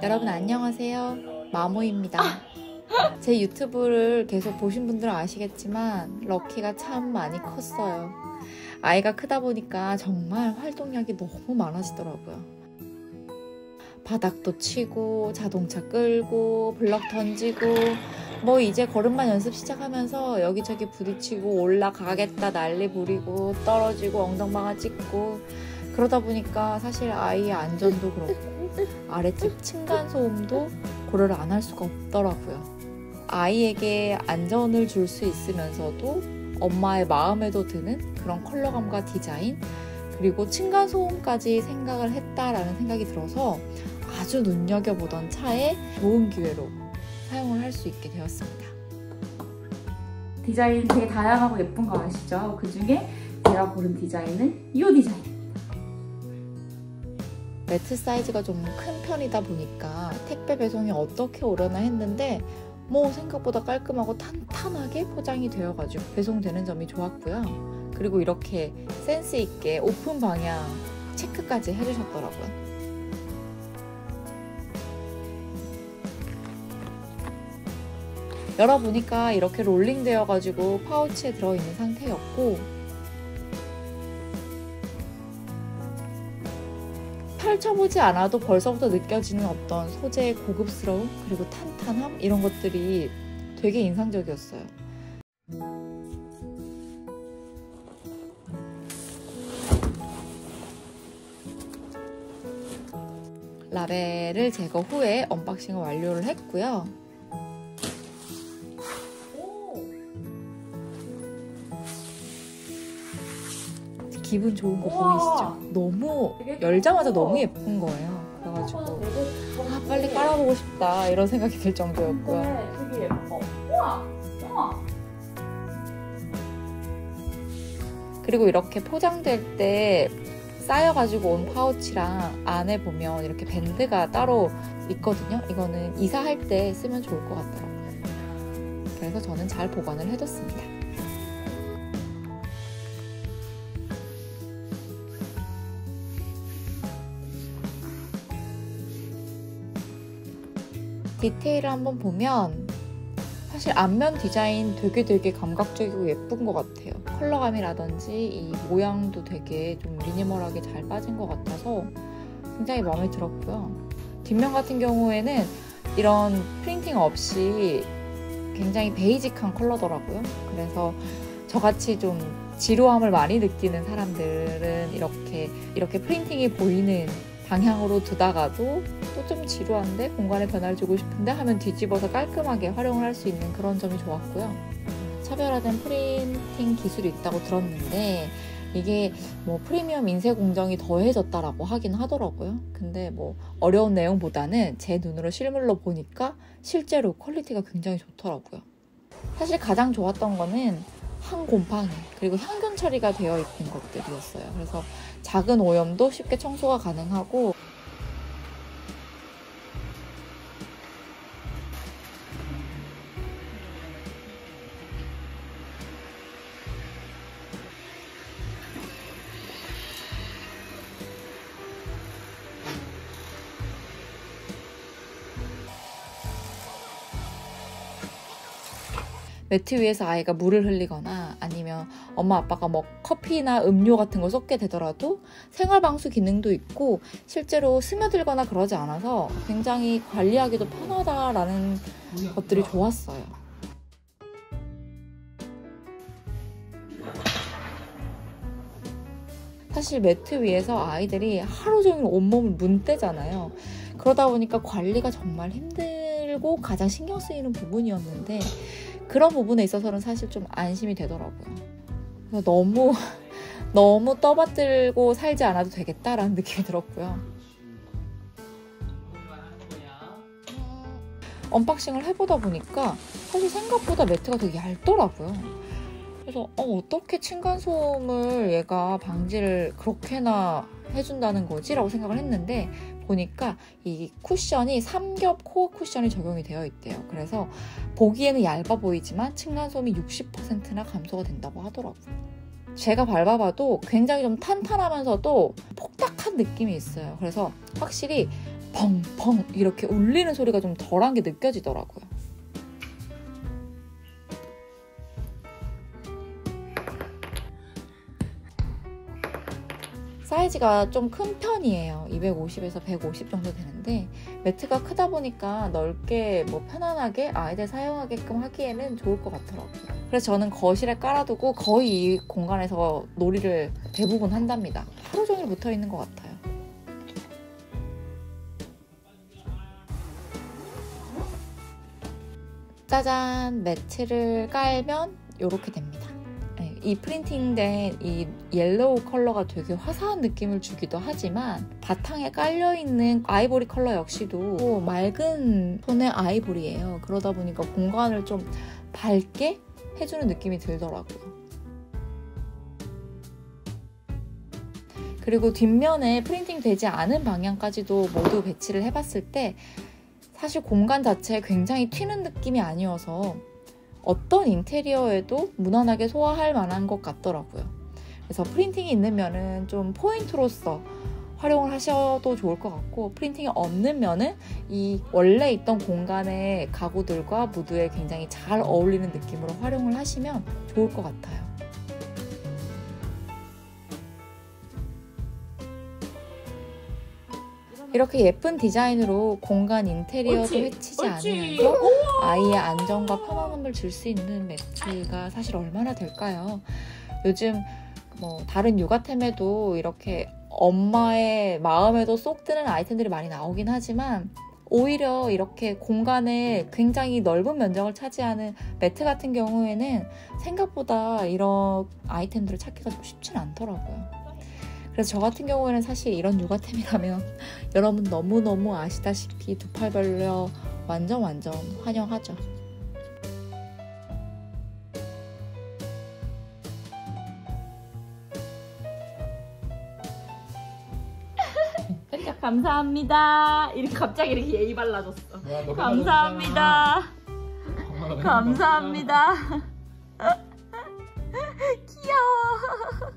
여러분 안녕하세요. 마모입니다. 제 유튜브를 계속 보신 분들은 아시겠지만 럭키가 참 많이 컸어요. 아이가 크다 보니까 정말 활동량이 너무 많아지더라고요. 바닥도 치고 자동차 끌고 블럭 던지고 뭐 이제 걸음마 연습 시작하면서 여기저기 부딪히고 올라가겠다 난리 부리고 떨어지고 엉덩방아 찍고 그러다 보니까 사실 아이의 안전도 그렇고 아래쪽 층간소음도 고려를 안 할 수가 없더라고요. 아이에게 안전을 줄 수 있으면서도 엄마의 마음에도 드는 그런 컬러감과 디자인 그리고 층간소음까지 생각을 했다라는 생각이 들어서 아주 눈여겨보던 차에 좋은 기회로 사용을 할 수 있게 되었습니다. 디자인 되게 다양하고 예쁜 거 아시죠? 그 중에 제가 고른 디자인은 이 디자인입니다. 매트 사이즈가 좀 큰 편이다 보니까 택배 배송이 어떻게 오려나 했는데 뭐 생각보다 깔끔하고 탄탄하게 포장이 되어가지고 배송되는 점이 좋았고요. 그리고 이렇게 센스 있게 오픈 방향 체크까지 해주셨더라고요. 열어보니까 이렇게 롤링 되어가지고 파우치에 들어있는 상태였고 펼쳐보지 않아도 벌써부터 느껴지는 어떤 소재의 고급스러움 그리고 탄탄함 이런 것들이 되게 인상적이었어요. 라벨을 제거 후에 언박싱을 완료를 했고요. 기분 좋은 거 보이시죠? 너무 열자마자 너무 예쁜 거예요. 그래가지고 빨리 깔아보고 싶다 이런 생각이 들 정도였고요. 되게 예뻐. 우와! 그리고 이렇게 포장될 때 쌓여가지고 온 파우치랑 안에 보면 이렇게 밴드가 따로 있거든요. 이거는 이사할 때 쓰면 좋을 것 같더라고요. 그래서 저는 잘 보관을 해뒀습니다. 디테일을 한번 보면 사실 앞면 디자인 되게 감각적이고 예쁜 것 같아요. 컬러감이라든지 이 모양도 되게 좀 미니멀하게 잘 빠진 것 같아서 굉장히 마음에 들었고요. 뒷면 같은 경우에는 이런 프린팅 없이 굉장히 베이직한 컬러더라고요. 그래서 저같이 좀 지루함을 많이 느끼는 사람들은 이렇게 프린팅이 보이는 방향으로 두다가도 또 좀 지루한데 공간에 변화를 주고 싶은데 하면 뒤집어서 깔끔하게 활용을 할 수 있는 그런 점이 좋았고요. 차별화된 프린팅 기술이 있다고 들었는데 이게 뭐 프리미엄 인쇄 공정이 더해졌다라고 하긴 하더라고요. 근데 뭐 어려운 내용보다는 제 눈으로 실물로 보니까 실제로 퀄리티가 굉장히 좋더라고요. 사실 가장 좋았던 거는 한 곰팡이 그리고 향균 처리가 되어 있는 것들이었어요. 그래서 작은 오염도 쉽게 청소가 가능하고 매트 위에서 아이가 물을 흘리거나 아니면 엄마 아빠가 뭐 커피나 음료 같은 걸 쏟게 되더라도 생활방수 기능도 있고 실제로 스며들거나 그러지 않아서 굉장히 관리하기도 편하다라는 것들이 좋았어요. 사실 매트 위에서 아이들이 하루 종일 온몸을 문대잖아요. 그러다 보니까 관리가 정말 힘들고 가장 신경 쓰이는 부분이었는데 그런 부분에 있어서는 사실 좀 안심이 되더라고요. 그래서 너무 떠받들고 살지 않아도 되겠다라는 느낌이 들었고요. 언박싱을 해보다 보니까 사실 생각보다 매트가 되게 얇더라고요. 그래서 어떻게 층간소음을 얘가 방지를 그렇게나 해준다는 거지? 라고 생각을 했는데 보니까 이 쿠션이 3겹 코어 쿠션이 적용이 되어 있대요. 그래서 보기에는 얇아 보이지만 층간소음이 60%나 감소가 된다고 하더라고요. 제가 밟아봐도 굉장히 좀 탄탄하면서도 폭닥한 느낌이 있어요. 그래서 확실히 펑펑 이렇게 울리는 소리가 좀 덜한 게 느껴지더라고요. 사이즈가 좀 큰 편이에요. 250에서 150 정도 되는데 매트가 크다 보니까 넓게 편안하게 아이들 사용하게끔 하기에는 좋을 것 같더라고요. 그래서 저는 거실에 깔아두고 거의 이 공간에서 놀이를 대부분 한답니다. 하루 종일 붙어 있는 것 같아요. 짜잔! 매트를 깔면 이렇게 됩니다. 이 프린팅된 이 옐로우 컬러가 되게 화사한 느낌을 주기도 하지만 바탕에 깔려있는 아이보리 컬러 역시도 맑은 톤의 아이보리예요. 그러다 보니까 공간을 좀 밝게 해주는 느낌이 들더라고요. 그리고 뒷면에 프린팅 되지 않은 방향까지도 모두 배치를 해봤을 때 사실 공간 자체에 굉장히 튀는 느낌이 아니어서 어떤 인테리어에도 무난하게 소화할 만한 것 같더라고요. 그래서 프린팅이 있는 면은 좀 포인트로서 활용을 하셔도 좋을 것 같고, 프린팅이 없는 면은 이 원래 있던 공간의 가구들과 무드에 굉장히 잘 어울리는 느낌으로 활용을 하시면 좋을 것 같아요. 이렇게 예쁜 디자인으로 공간 인테리어도 해치지 않으면서 아이의 안정과 편안함을 줄 수 있는 매트가 사실 얼마나 될까요? 요즘 다른 육아템에도 이렇게 엄마의 마음에도 쏙 드는 아이템들이 많이 나오긴 하지만 오히려 이렇게 공간에 굉장히 넓은 면적을 차지하는 매트 같은 경우에는 생각보다 이런 아이템들을 찾기가 좀 쉽진 않더라고요. 그래서 저 같은 경우에는 사실 이런 육아템이라면 여러분 너무너무 아시다시피 두 팔 벌려 완전 환영하죠. 감사합니다. 이렇게 갑자기 이렇게 예의 발라줬어. 감사합니다. 감사합니다. 귀여워.